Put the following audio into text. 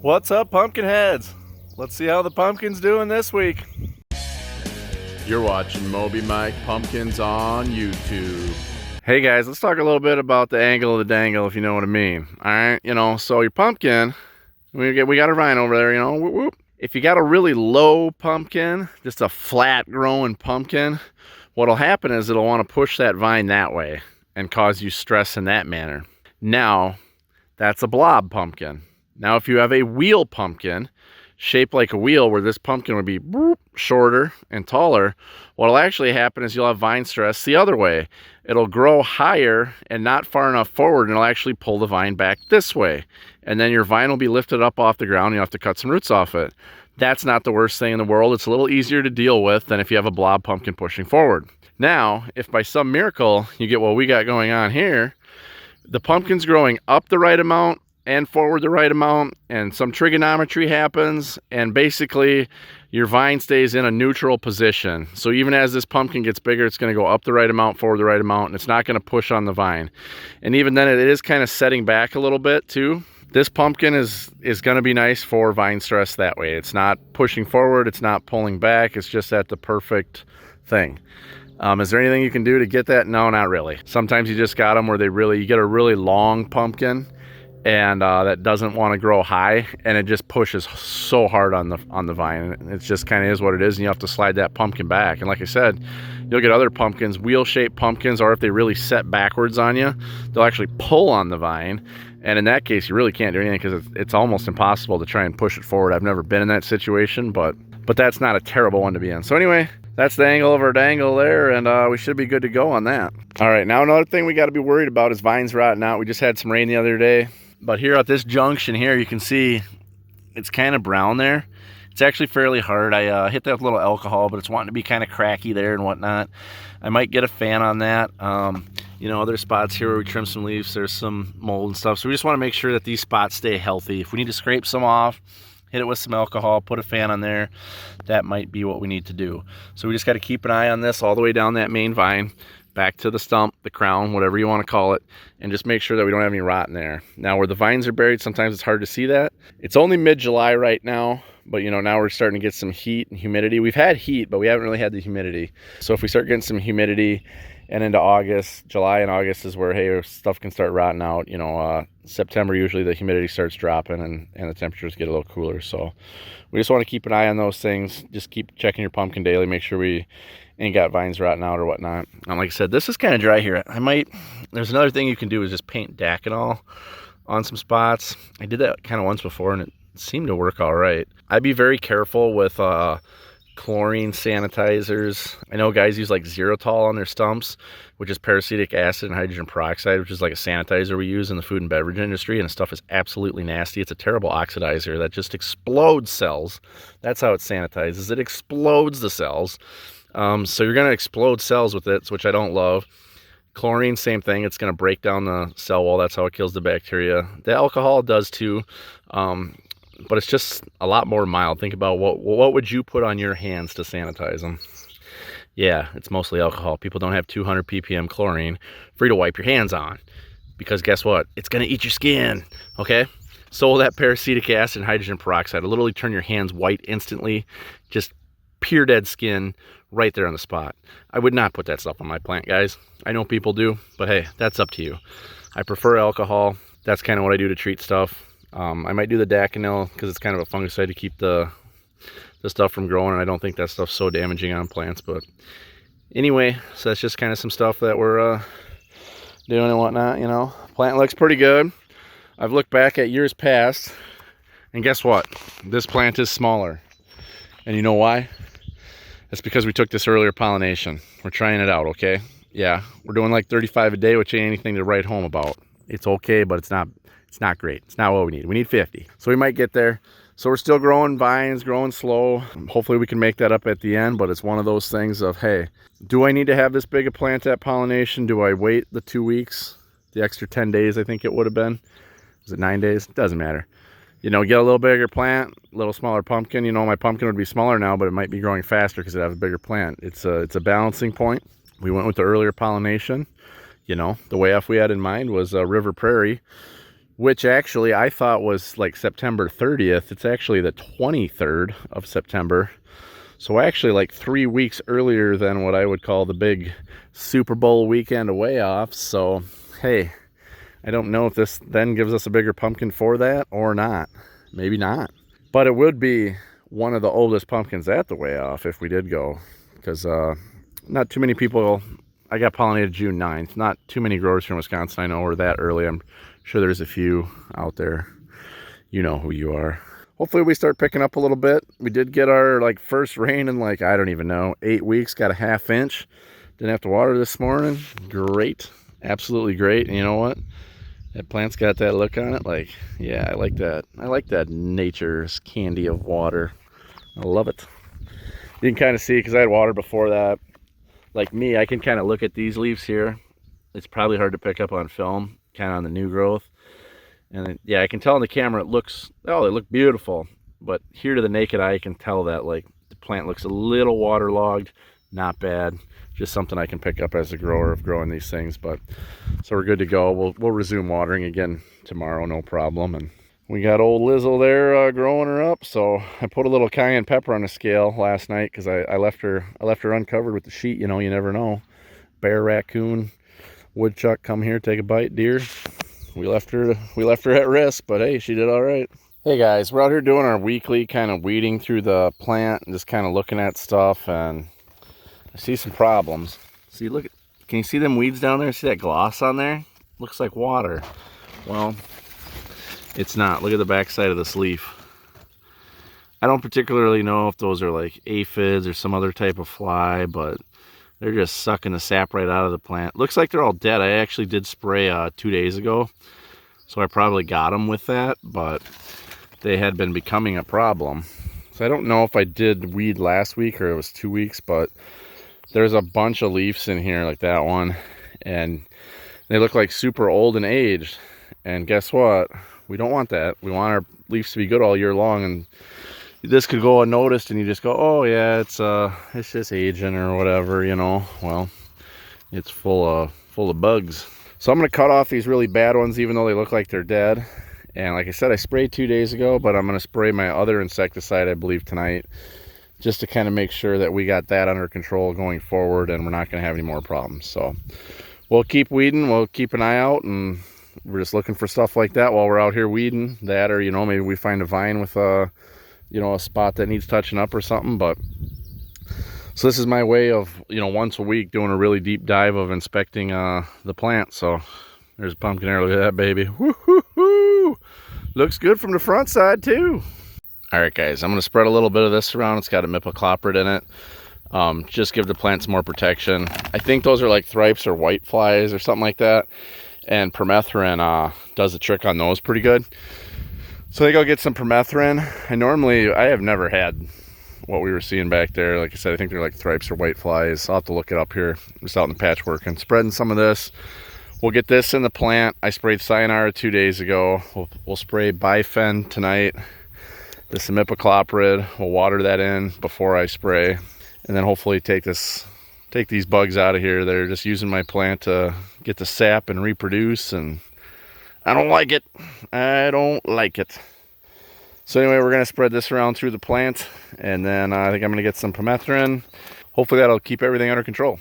What's up, pumpkin heads? Let's see how the pumpkin's doing this week. You're watching Moby Mike Pumpkins on YouTube. Hey guys, let's talk a little bit about the angle of the dangle, if you know what I mean. All right, so your pumpkin, we got a vine over there, whoop, whoop. If you got a really low pumpkin, just a flat growing pumpkin, what'll happen is it'll want to push that vine that way and cause you stress in that manner. Now, that's a blob pumpkin. Now, if you have a wheel pumpkin shaped like a wheel where this pumpkin would be shorter and taller, what'll actually happen is you'll have vine stress the other way. It'll grow higher and not far enough forward, and it'll actually pull the vine back this way. And then your vine will be lifted up off the ground, and you'll have to cut some roots off it. That's not the worst thing in the world. It's a little easier to deal with than if you have a blob pumpkin pushing forward. Now, if by some miracle you get what we got going on here, the pumpkin's growing up the right amount and forward the right amount, and some trigonometry happens, and basically your vine stays in a neutral position. So even as this pumpkin gets bigger, it's going to go up the right amount, forward the right amount, and it's not going to push on the vine. And even then, it is kind of setting back a little bit too. This pumpkin is going to be nice for vine stress that way. It's not pushing forward, it's not pulling back, it's just at the perfect thing. Is there anything you can do to get that? No, not really. Sometimes you just got them where you get a really long pumpkin, and that doesn't want to grow high, and it just pushes so hard on the vine. It just kind of is what it is, and you have to slide that pumpkin back. And like I said, you'll get other pumpkins, wheel-shaped pumpkins, or if they really set backwards on you, they'll actually pull on the vine. And in that case, you really can't do anything because it's almost impossible to try and push it forward. I've never been in that situation, but that's not a terrible one to be in. So anyway, that's the angle of our dangle there, and we should be good to go on that. All right, now another thing we got to be worried about is vines rotting out. We just had some rain the other day. But here at this junction here, you can see it's kind of brown there. It's actually fairly hard. I hit that with a little alcohol, but it's wanting to be kind of cracky there and whatnot. I might get a fan on that. Other spots here where we trim some leaves, there's some mold and stuff. So we just want to make sure that these spots stay healthy. If we need to scrape some off, hit it with some alcohol, put a fan on there, that might be what we need to do. So we just got to keep an eye on this all the way down that main vine, back to the stump, the crown, whatever you want to call it, and just make sure that we don't have any rot in there. Now, where the vines are buried, sometimes it's hard to see that. It's only mid-July right now, but now we're starting to get some heat and humidity. We've had heat, but we haven't really had the humidity. So if we start getting some humidity and into August, July and August is where, hey, stuff can start rotting out. September, usually the humidity starts dropping and the temperatures get a little cooler. So we just want to keep an eye on those things. Just keep checking your pumpkin daily, make sure we ain't got vines rotting out or whatnot. And like I said, this is kind of dry here. There's another thing you can do is just paint Daconol on some spots. I did that kind of once before and it seemed to work all right. I'd be very careful with chlorine sanitizers. I know guys use like Xerotol on their stumps, which is peracetic acid and hydrogen peroxide, which is like a sanitizer we use in the food and beverage industry, and the stuff is absolutely nasty. It's a terrible oxidizer that just explodes cells. That's how it sanitizes. It explodes the cells. So you're going to explode cells with it, which I don't love. Chlorine, same thing. It's going to break down the cell wall. That's how it kills the bacteria. The alcohol does too, but it's just a lot more mild. Think about what would you put on your hands to sanitize them? Yeah, it's mostly alcohol. People don't have 200 ppm chlorine for you to wipe your hands on, because guess what? It's going to eat your skin, okay? So will that peracetic acid and hydrogen peroxide. It'll literally turn your hands white instantly, just pure dead skin right there on the spot. I would not put that stuff on my plant, guys. I know people do, but hey, that's up to you. I prefer alcohol. That's kind of what I do to treat stuff. I might do the Daconol because it's kind of a fungicide to keep the stuff from growing, and I don't think that stuff's so damaging on plants. But anyway, so that's just kind of some stuff that we're doing and whatnot. Plant looks pretty good. I've looked back at years past, and guess what? This plant is smaller. And you know why? It's because we took this earlier pollination. We're trying it out, okay? Yeah, we're doing like 35 a day, which ain't anything to write home about. It's okay, but it's not great. It's not what we need. We need 50. So we might get there. So we're still growing vines, growing slow. Hopefully we can make that up at the end, but it's one of those things of, hey, do I need to have this big a plant at pollination? Do I wait the 2 weeks? The extra 10 days, I think it would have been. Was it 9 days? Doesn't matter. Get a little bigger plant, a little smaller pumpkin. My pumpkin would be smaller now, but it might be growing faster because it has a bigger plant. It's a balancing point. We went with the earlier pollination. The way off we had in mind was River Prairie. which actually I thought was like September 30th. It's actually the 23rd of September. So actually like 3 weeks earlier than what I would call the big Super Bowl weekend away off. So, hey, I don't know if this then gives us a bigger pumpkin for that or not. Maybe not. But it would be one of the oldest pumpkins at the way off if we did go. Because not too many people, I got pollinated June 9th. Not too many growers from Wisconsin I know are that early. I'm sure there's a few out there. You know who you are. Hopefully we start picking up a little bit. We did get our like first rain in like, I don't even know, 8 weeks, got a ½ inch. Didn't have to water this morning. Great. Absolutely great. And you know what? That plant's got that look on it. Like, yeah, I like that. I like that nature's candy of water. I love it. You can kind of see, because I had water before that. Like me, I can kind of look at these leaves here. It's probably hard to pick up on film, kind of on the new growth. And yeah, I can tell on the camera it looks, oh, they look beautiful. But here to the naked eye, I can tell that like the plant looks a little waterlogged. Not bad. Just something I can pick up as a grower of growing these things. But so we're good to go. We'll resume watering again tomorrow, no problem. And we got old Lizzle there growing her up. So I put a little cayenne pepper on a scale last night because I left her uncovered with the sheet. You know, you never know. Bear, raccoon, woodchuck come here, take a bite. Deer. We left her at risk, but hey, she did all right. Hey guys, we're out here doing our weekly kind of weeding through the plant and just kind of looking at stuff, and I see some problems. See, look, can you see them weeds down there? See that gloss on there? Looks like water. Well, it's not. Look at the back side of this leaf. I don't particularly know if those are like aphids or some other type of fly, but they're just sucking the sap right out of the plant. Looks like they're all dead. I actually did spray 2 days ago, so I probably got them with that, but they had been becoming a problem. So I don't know if I did weed last week or it was 2 weeks, but there's a bunch of leaves in here like that one, and they look like super old and aged. And guess what? We don't want that. We want our leaves to be good all year long, and this could go unnoticed and you just go, oh yeah, it's just aging or whatever, you know. Well, it's full of bugs. So I'm going to cut off these really bad ones even though they look like they're dead. And like I said, I sprayed 2 days ago, but I'm going to spray my other insecticide, I believe, tonight, just to kind of make sure that we got that under control going forward and we're not going to have any more problems. So we'll keep weeding, we'll keep an eye out, and we're just looking for stuff like that while we're out here weeding. That, or, you know, maybe we find a vine with you know, a spot that needs touching up or something. But so this is my way of, you know, once a week doing a really deep dive of inspecting the plant. So there's a pumpkin there. Look at that baby. Woo-hoo-hoo! Looks good from the front side too. All right guys, I'm going to spread a little bit of this around. It's got imidacloprid in it. Just give the plant some more protection. I think those are like thripes or white flies or something like that, and permethrin does the trick on those pretty good. So I think I'll get some permethrin. I have never had what we were seeing back there. Like I said, I think they're like thripes or white flies. I'll have to look it up here. Just out in the patch working, spreading some of this. We'll get this in the plant. I sprayed Cyanara 2 days ago. We'll spray Bifen tonight. This imidacloprid. We'll water that in before I spray, and then hopefully take these bugs out of here. They're just using my plant to get the sap and reproduce, and I don't like it. I don't like it. So anyway, we're going to spread this around through the plant, and then I think I'm going to get some permethrin. Hopefully that'll keep everything under control.